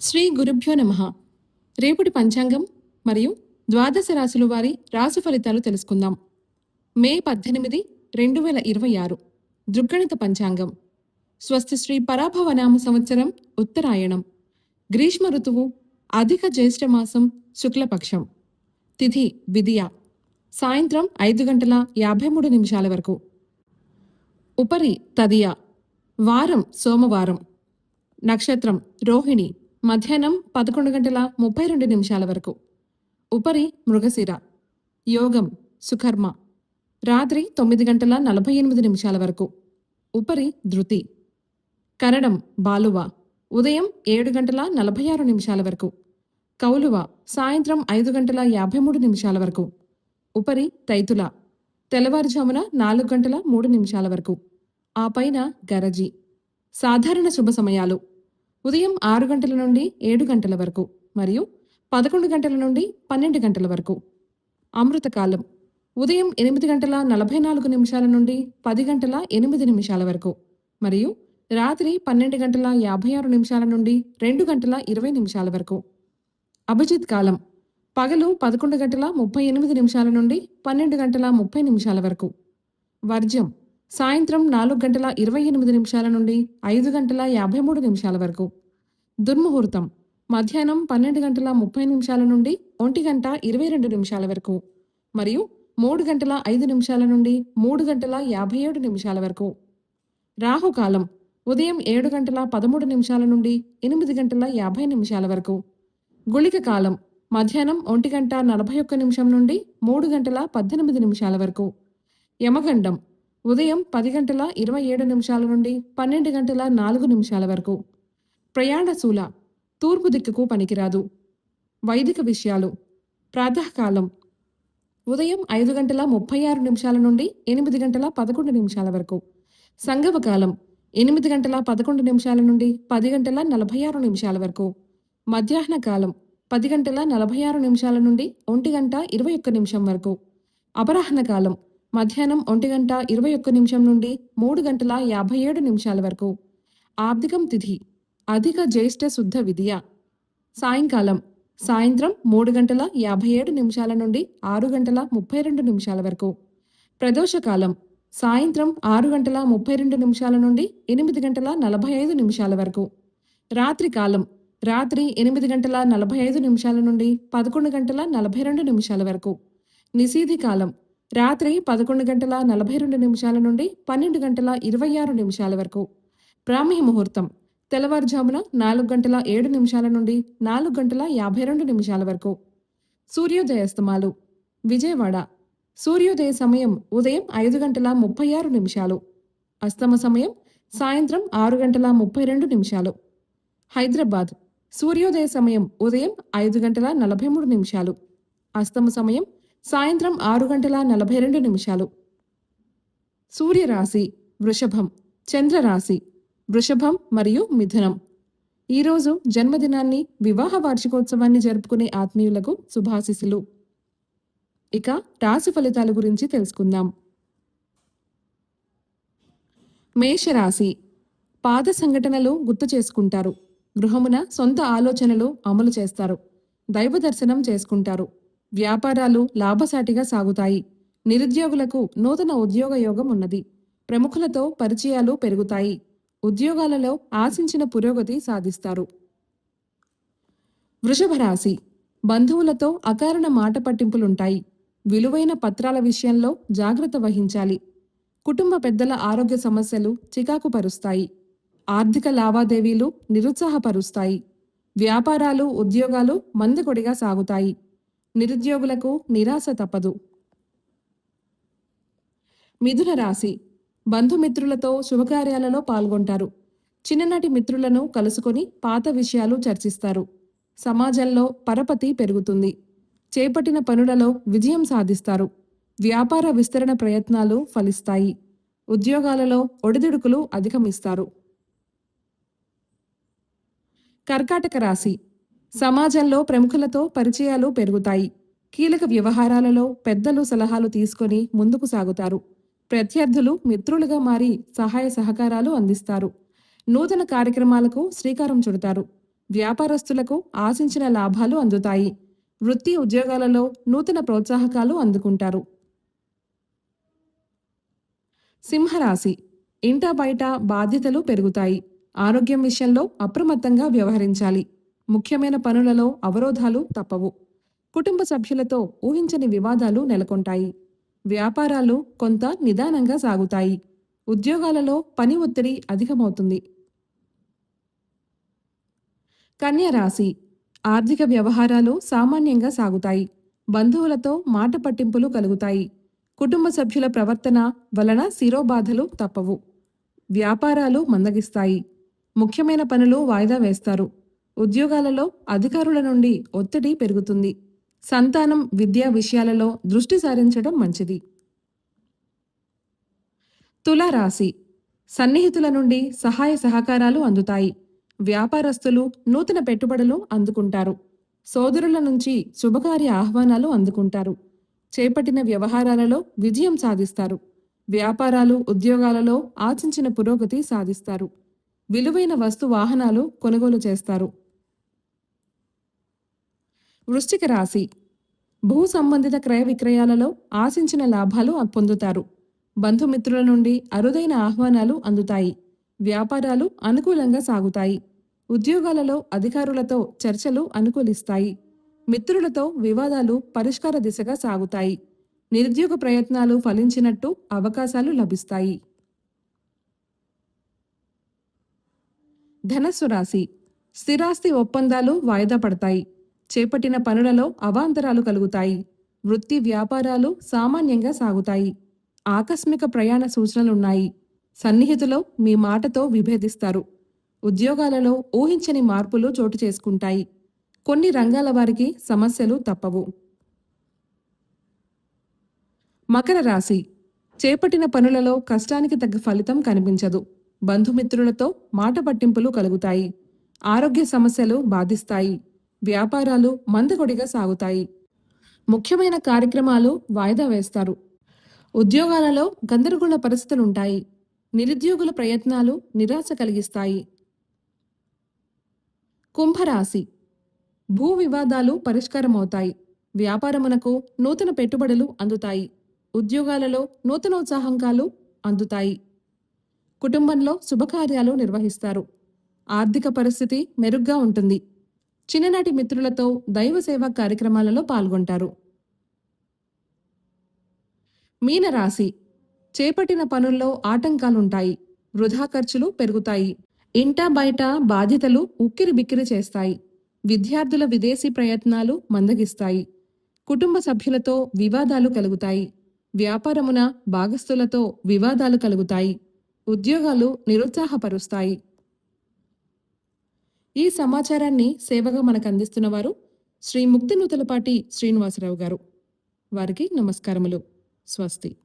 శ్రీ గురుభ్యో నమః. రేపటి పంచాంగం మరియు ద్వాదశ రాశుల వారి రాశి ఫలితాలు తెలుసుకుందాం. మే 18, 2026 దృగ్గణిత పంచాంగం. స్వస్తి శ్రీ పరాభవనామ సంవత్సరం ఉత్తరాయణం. గ్రీష్మ ఋతువు, అధిక జ్యేష్ఠ మాసం, శుక్లపక్షం. తిథి విదియ. సాయంత్రం 5:53 వరకు. ఉపరి తదియ. వారం సోమవారం. నక్షత్రం రోహిణి. మధ్యాహ్నం 11:32 వరకు. ఉపరి మృగశిర. యోగం సుకర్మ. రాత్రి 9:48 వరకు. ఉపరి ధృతి. కరణం బాలువ. ఉదయం 7:46 వరకు. కౌలువ సాయంత్రం 5:53 వరకు. ఉపరి తైతుల. తెల్లవారుజామున 4:03 వరకు. ఆ పైన గరజి. సాధారణ శుభ సమయాలు ఉదయం 6 గంటల నుండి 7 గంటల వరకు మరియు 11 గంటల నుండి 12 గంటల వరకు. అమృతకాలం ఉదయం 8:44 నుండి 10:08 వరకు మరియు రాత్రి 12:56 నుండి 2:20 వరకు. అభిజిత్ కాలం పగలు 11:38 నుండి 12:30 వరకు. వర్జ్యం సాయంత్రం 4:28 నుండి 5:53 వరకు. దుర్ముహూర్తం మధ్యాహ్నం 12:30 నుండి 1:22 వరకు మరియు 3:05 నుండి 3:57 వరకు. రాహుకాలం ఉదయం 7:13 నుండి 8:50 వరకు. గుళిక కాలం మధ్యాహ్నం 1:41 నుండి 3:18 వరకు. యమగండం ఉదయం 10:27 నుండి 12:04 వరకు. ప్రయాణశూల తూర్పు దిక్కుకు పనికిరాదు. వైదిక విషయాలు ప్రాతకాలం ఉదయం 5:36 నుండి 8:11 వరకు. సంగమకాలం 8:11 నుండి 10:46 వరకు. మధ్యాహ్న కాలం 10:46 నుండి 1:21 వరకు. అపరాహ్న కాలం మధ్యాహ్నం 1:21 నుండి 3:57 వరకు. ఆబ్దికం తిథి అధిక జ్యేష్ఠ శుద్ధ విదియ. సాయంకాలం సాయంత్రం 3:57 నుండి 6:32 వరకు. ప్రదోషకాలం సాయంత్రం 6:32 నుండి 8:45 వరకు. రాత్రికాలం రాత్రి 8:45 నుండి 11:42 వరకు. నిశీధి కాలం రాత్రి 11:42 నుండి 12:26 వరకు. బ్రాహ్మీ ముహూర్తం తెల్లవారుజామున 4:07 నుండి 4:52 వరకు. సూర్యోదయాస్తమాలు విజయవాడ సూర్యోదయ సమయం ఉదయం 5:36. అస్తమ సమయం సాయంత్రం 6:32. హైదరాబాద్ సూర్యోదయ సమయం ఉదయం 5:43. అస్తమ సమయం సాయంత్రం 6:42. సూర్యరాశి వృషభం, చంద్రరాశి వృషభం మరియు మిథునం. ఈరోజు జన్మదినాన్ని, వివాహ వార్షికోత్సవాన్ని జరుపుకునే ఆత్మీయులకు శుభాశిస్సులు. ఇక రాశి ఫలితాల గురించి తెలుసుకుందాం. మేషరాశి పాత సంఘటనలు గుర్తు చేసుకుంటారు. గృహమున సొంత ఆలోచనలు అమలు చేస్తారు. దైవ దర్శనం చేసుకుంటారు. వ్యాపారాలు లాభసాటిగా సాగుతాయి. నిరుద్యోగులకు నూతన ఉద్యోగ యోగం ఉన్నది. ప్రముఖులతో పరిచయాలు పెరుగుతాయి. ఉద్యోగాలలో ఆశించిన పురోగతి సాధిస్తారు. వృషభ రాశి బంధువులతో అకారణ మాట పట్టింపులుంటాయి. విలువైన పత్రాల విషయంలో జాగ్రత్త వహించాలి. కుటుంబ పెద్దల ఆరోగ్య సమస్యలు చికాకు పరుస్తాయి. ఆర్థిక లావాదేవీలు నిరుత్సాహపరుస్తాయి. వ్యాపారాలు ఉద్యోగాలు మందకొడిగా సాగుతాయి. నిరుద్యోగులకు నిరాశ తప్పదు. మిథున రాశి బంధుమిత్రులతో శుభకార్యాలలో పాల్గొంటారు. చిన్ననాటి మిత్రులను కలుసుకొని పాత విషయాలు చర్చిస్తారు. సమాజంలో పరపతి పెరుగుతుంది. చేపట్టిన పనులలో విజయం సాధిస్తారు. వ్యాపార విస్తరణ ప్రయత్నాలు ఫలిస్తాయి. ఉద్యోగాలలో ఒడిదుడుకులు అధిగమిస్తారు. కర్కాటక రాశి సమాజంలో ప్రముఖులతో పరిచయాలు పెరుగుతాయి. కీలక వ్యవహారాలలో పెద్దలు సలహాలు తీసుకొని ముందుకు సాగుతారు. ప్రత్యర్థులు మిత్రులుగా మారి సహాయ సహకారాలు అందిస్తారు. నూతన కార్యక్రమాలకు శ్రీకారం చుడతారు. వ్యాపారస్తులకు ఆశించిన లాభాలు అందుతాయి. వృత్తి ఉద్యోగాలలో నూతన ప్రోత్సాహకాలు అందుకుంటారు. సింహరాశి. ఇంటా బయట బాధ్యతలు పెరుగుతాయి. ఆరోగ్యం విషయంలో అప్రమత్తంగా వ్యవహరించాలి. ముఖ్యమైన పనులలో అవరోధాలు తప్పవు. కుటుంబ సభ్యులతో ఊహించని వివాదాలు నెలకొంటాయి. వ్యాపారాలు కొంత నిదానంగా సాగుతాయి. ఉద్యోగాలలో పని ఒత్తిడి అధికమవుతుంది. కన్య రాశి. ఆర్థిక వ్యవహారాలు సామాన్యంగా సాగుతాయి. బంధువులతో మాట పట్టింపులు కలుగుతాయి. కుటుంబ సభ్యుల ప్రవర్తన వలన శిరోబాధలు తప్పవు. వ్యాపారాలు మందగిస్తాయి. ముఖ్యమైన పనులు వాయిదా వేస్తారు. ఉద్యోగాలలో అధికారుల నుండి ఒత్తిడి పెరుగుతుంది. సంతానం విద్యా విషయాలలో దృష్టి సారించడం మంచిది. తులారాశి. సన్నిహితుల నుండి సహాయ సహకారాలు అందుతాయి. వ్యాపారస్తులు నూతన పెట్టుబడులు అందుకుంటారు. సోదరుల నుంచి శుభకార్య ఆహ్వానాలు అందుకుంటారు. చేపట్టిన వ్యవహారాలలో విజయం సాధిస్తారు. వ్యాపారాలు ఉద్యోగాలలో ఆశించిన పురోగతి సాధిస్తారు. విలువైన వస్తు వాహనాలు కొనుగోలు చేస్తారు. వృశ్చిక రాశి. భూ సంబంధిత క్రయ విక్రయాలలో ఆశించిన లాభాలు పొందుతారు. బంధుమిత్రుల నుండి అరుదైన ఆహ్వానాలు అందుతాయి. వ్యాపారాలు అనుకూలంగా సాగుతాయి. ఉద్యోగాలలో అధికారులతో చర్చలు అనుకూలిస్తాయి. మిత్రులతో వివాదాలు పరిష్కార దిశగా సాగుతాయి. నిరుద్యోగ ప్రయత్నాలు ఫలించినట్టు అవకాశాలు లభిస్తాయి. ధనస్సు రాశి. స్థిరాస్తి ఒప్పందాలు వాయిదా పడతాయి. చేపట్టిన పనులలో అవాంతరాలు కలుగుతాయి. వృత్తి వ్యాపారాలు సామాన్యంగా సాగుతాయి. ఆకస్మిక ప్రయాణ సూచనలున్నాయి. సన్నిహితులు మీ మాటతో విభేదిస్తారు. ఉద్యోగాలలో ఊహించని మార్పులు చోటు చేసుకుంటాయి. కొన్ని రంగాల వారికి సమస్యలు తప్పవు. మకర రాశి. చేపట్టిన పనులలో కష్టానికి తగ్గ ఫలితం కనిపించదు. బంధుమిత్రులతో మాట పట్టింపులు కలుగుతాయి. ఆరోగ్య సమస్యలు బాధిస్తాయి. వ్యాపారాలు మందకొడిగా సాగుతాయి. ముఖ్యమైన కార్యక్రమాలు వాయిదా వేస్తారు. ఉద్యోగాలలో గందరగోళ పరిస్థితులుంటాయి. నిరుద్యోగుల ప్రయత్నాలు నిరాశ కలిగిస్తాయి. కుంభరాశి. భూ వివాదాలు పరిష్కారమవుతాయి. వ్యాపారమునకు నూతన పెట్టుబడులు అందుతాయి. ఉద్యోగాలలో నూతనోత్సాహంకాలు అందుతాయి. కుటుంబంలో శుభకార్యాలు నిర్వహిస్తారు. ఆర్థిక పరిస్థితి మెరుగ్గా ఉంటుంది. చిన్ననాటి మిత్రులతో దైవ సేవా కార్యక్రమాలలో పాల్గొంటారు. మీనరాశి. చేపట్టిన పనుల్లో ఆటంకాలుంటాయి. వృధా ఖర్చులు పెరుగుతాయి. ఇంటా బయట బాధ్యతలు ఉక్కిరి బిక్కిరి చేస్తాయి. విద్యార్థుల విదేశీ ప్రయత్నాలు మందగిస్తాయి. కుటుంబ సభ్యులతో వివాదాలు కలుగుతాయి. వ్యాపారమున భాగస్థులతో వివాదాలు కలుగుతాయి. ఉద్యోగాలు నిరుత్సాహపరుస్తాయి. ఈ సమాచారాన్ని సేవగా మనకు అందిస్తున్నవారు శ్రీ ముక్తినూతలపాటి శ్రీనివాసరావు గారు. వారికి నమస్కారములు. స్వస్తి.